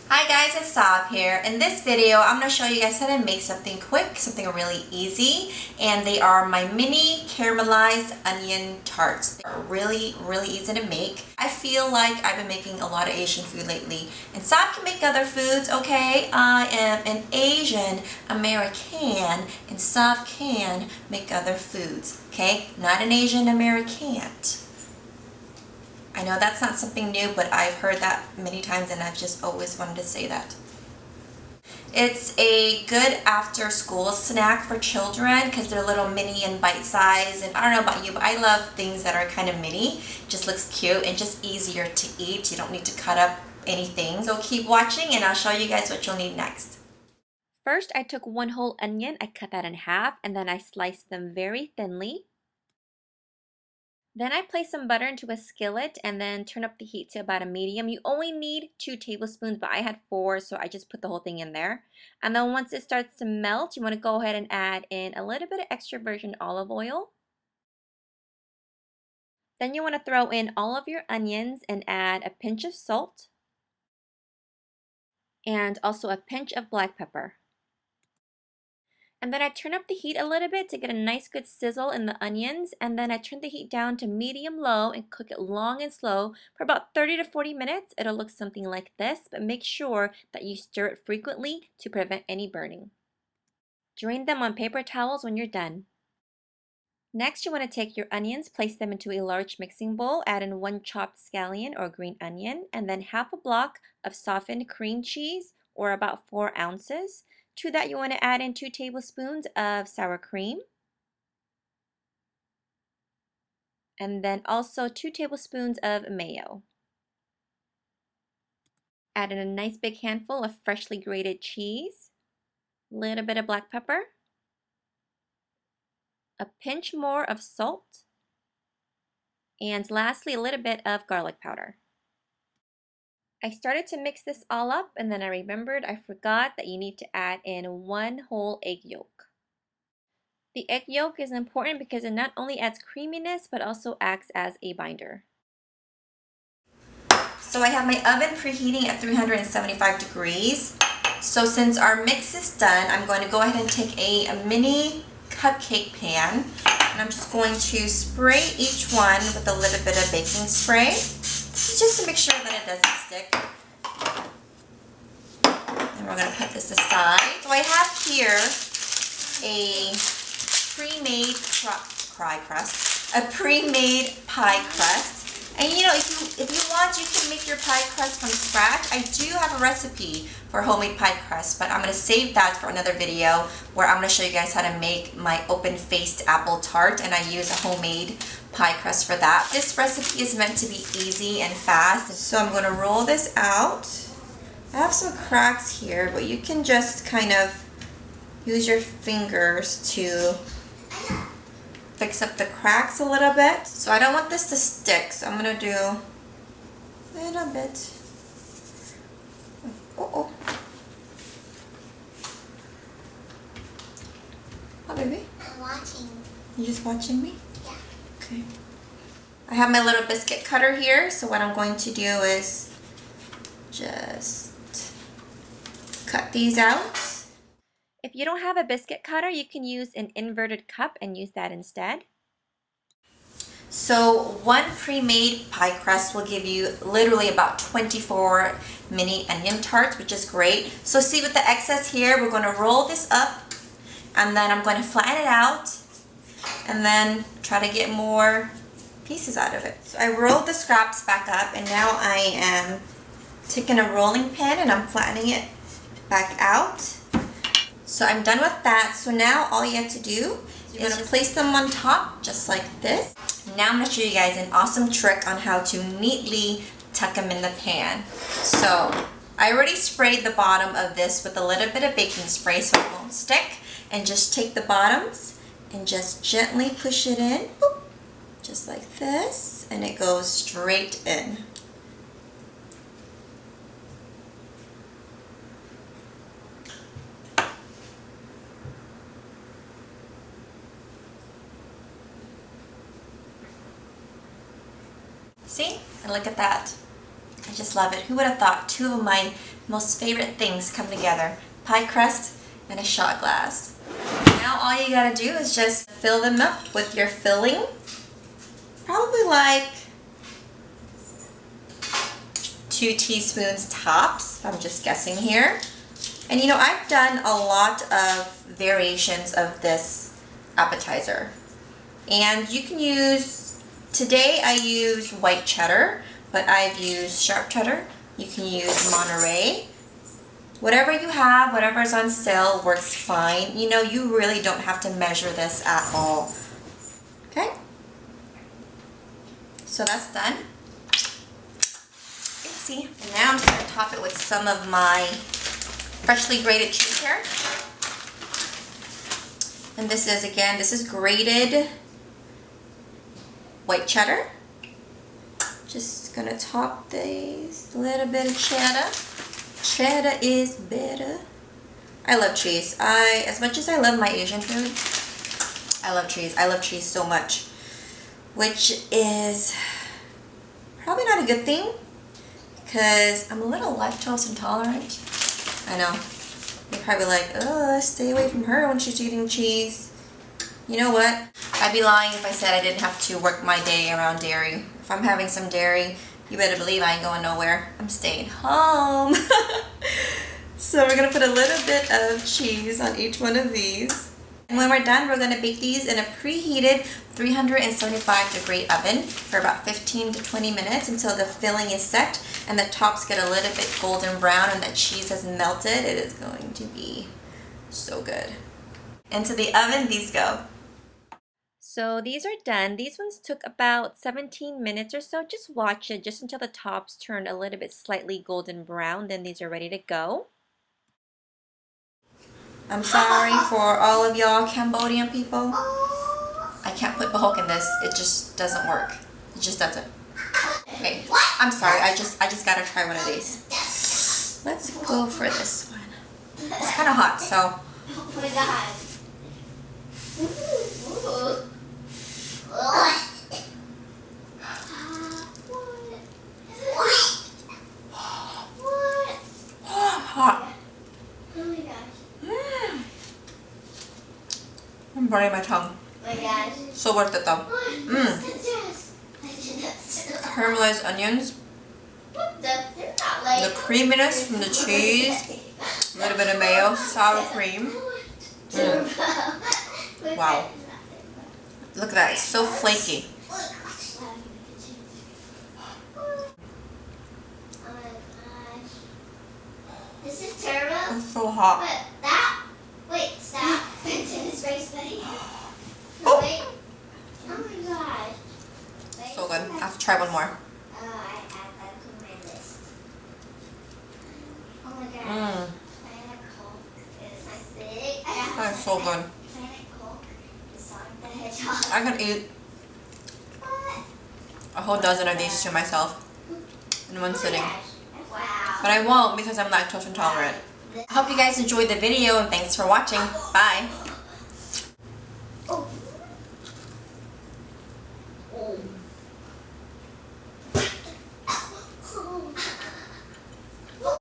Hi guys, it's Sav here. In this video, I'm going to show you guys how to make something quick, something really easy, and they are my mini caramelized onion tarts. They're really easy to make. I feel like I've been making a lot of Asian food lately, and Sav can make other foods, okay? I am an Asian American, and Sav can make other foods, okay? Not an Asian American. I know that's not something new, but I've heard that many times and I've just always wanted to say that. It's a good after school snack for children because they're little mini and bite size, and I don't know about you, but I love things that are kind of mini. Just looks cute and just easier to eat. You don't need to cut up anything. So keep watching and I'll show you guys what you'll need next. First, I took one whole onion, I cut that in half, and then I sliced them very thinly. Then I place some butter into a skillet and then turn up the heat to about a medium. You only need 2 tablespoons, but I had 4, so I just put the whole thing in there. And then once it starts to melt, you want to go ahead and add in a little bit of extra virgin olive oil. Then you want to throw in all of your onions and add a pinch of salt and also a pinch of black pepper. And then I turn up the heat a little bit to get a nice good sizzle in the onions, and then I turn the heat down to medium-low and cook it long and slow for about 30 to 40 minutes. It'll look something like this, but make sure that you stir it frequently to prevent any burning. Drain them on paper towels when you're done. Next, you want to take your onions, place them into a large mixing bowl, add in 1 chopped scallion or green onion, and then half a block of softened cream cheese, or about 4 ounces. To that, you want to add in 2 tablespoons of sour cream, and then also 2 tablespoons of mayo. Add in a nice big handful of freshly grated cheese, a little bit of black pepper, a pinch more of salt, and lastly a little bit of garlic powder. I started to mix this all up, and then I forgot that you need to add in 1 whole egg yolk. The egg yolk is important because it not only adds creaminess but also acts as a binder. So I have my oven preheating at 375 degrees. So since our mix is done, I'm going to go ahead and take a mini cupcake pan, and I'm just going to spray each one with a little bit of baking spray. This is just to make sure that it doesn't stick. And we're going to put this aside. So I have here a pre-made pie crust. And you know, if you want, you can make your pie crust from scratch. I do have a recipe for homemade pie crust, but I'm going to save that for another video where I'm going to show you guys how to make my open-faced apple tart, and I use a homemade pie crust for that. This recipe is meant to be easy and fast, so I'm going to roll this out. I have some cracks here, but you can just kind of use your fingers to fix up the cracks a little bit. So I don't want this to stick, so I'm gonna do a little bit. Oh, baby. I'm watching. You just watching me? Yeah. Okay. I have my little biscuit cutter here, so what I'm going to do is just cut these out. If you don't have a biscuit cutter, you can use an inverted cup and use that instead. So 1 pre-made pie crust will give you literally about 24 mini onion tarts, which is great. So see, with the excess here, we're going to roll this up, and then I'm going to flatten it out and then try to get more pieces out of it. So I rolled the scraps back up, and now I am taking a rolling pin and I'm flattening it back out. So I'm done with that. So now all you have to do is you're going to place them on top just like this. Now I'm going to show you guys an awesome trick on how to neatly tuck them in the pan. So I already sprayed the bottom of this with a little bit of baking spray so it won't stick. And just take the bottoms and just gently push it in, boop, just like this, and it goes straight in. See? And look at that. I just love it. Who would have thought 2 of my most favorite things come together. Pie crust and a shot glass. Now all you gotta do is just fill them up with your filling. Probably like 2 teaspoons tops, if I'm just guessing here. And you know, I've done a lot of variations of this appetizer. And you can use, today I use white cheddar, but I've used sharp cheddar. You can use Monterey. Whatever you have, whatever is on sale works fine. You know, you really don't have to measure this at all. Okay? So that's done. See, and now I'm just going to top it with some of my freshly grated cheese here. And this is, again, this is grated white cheddar. Just going to top this, a little bit of cheddar. Cheddar is better. I love cheese. As much as I love my Asian food, I love cheese. I love cheese so much, which is probably not a good thing because I'm a little lactose intolerant. I know. You're probably like, oh, stay away from her when she's eating cheese. You know what? I'd be lying if I said I didn't have to work my day around dairy. If I'm having some dairy, you better believe I ain't going nowhere. I'm staying home. So we're going to put a little bit of cheese on each one of these. And when we're done, we're going to bake these in a preheated 375-degree oven for about 15 to 20 minutes until the filling is set and the tops get a little bit golden brown and the cheese has melted. It is going to be so good. Into the oven these go. So these are done. These ones took about 17 minutes or so. Just watch it just until the tops turned a little bit slightly golden brown. Then these are ready to go. I'm sorry for all of y'all Cambodian people. I can't put bahok in this. It just doesn't work. It just doesn't. Okay, I'm sorry. I just gotta try one of these. Let's go for this one. It's kind of hot, so. Oh my god. Hot. Oh my gosh. I'm burning my tongue. Oh my gosh. So worth it though. Caramelized onions. The creaminess from the cheese. A little bit of mayo, sour cream. Wow. Look at that, it's so flaky. This is terrible. It's so hot. But that, wait, stop. It's in his face, buddy. Oh. Wait. Oh my god. Wait. So good. I have to try one more. I add that to my list. Oh my god. Planet Coke is my big. That's so good. Planet Coke is Sonic the Hedgehog. I could eat a whole dozen of these to myself in one sitting. Wow. But I won't because I'm lactose intolerant. I hope you guys enjoyed the video and thanks for watching. Bye.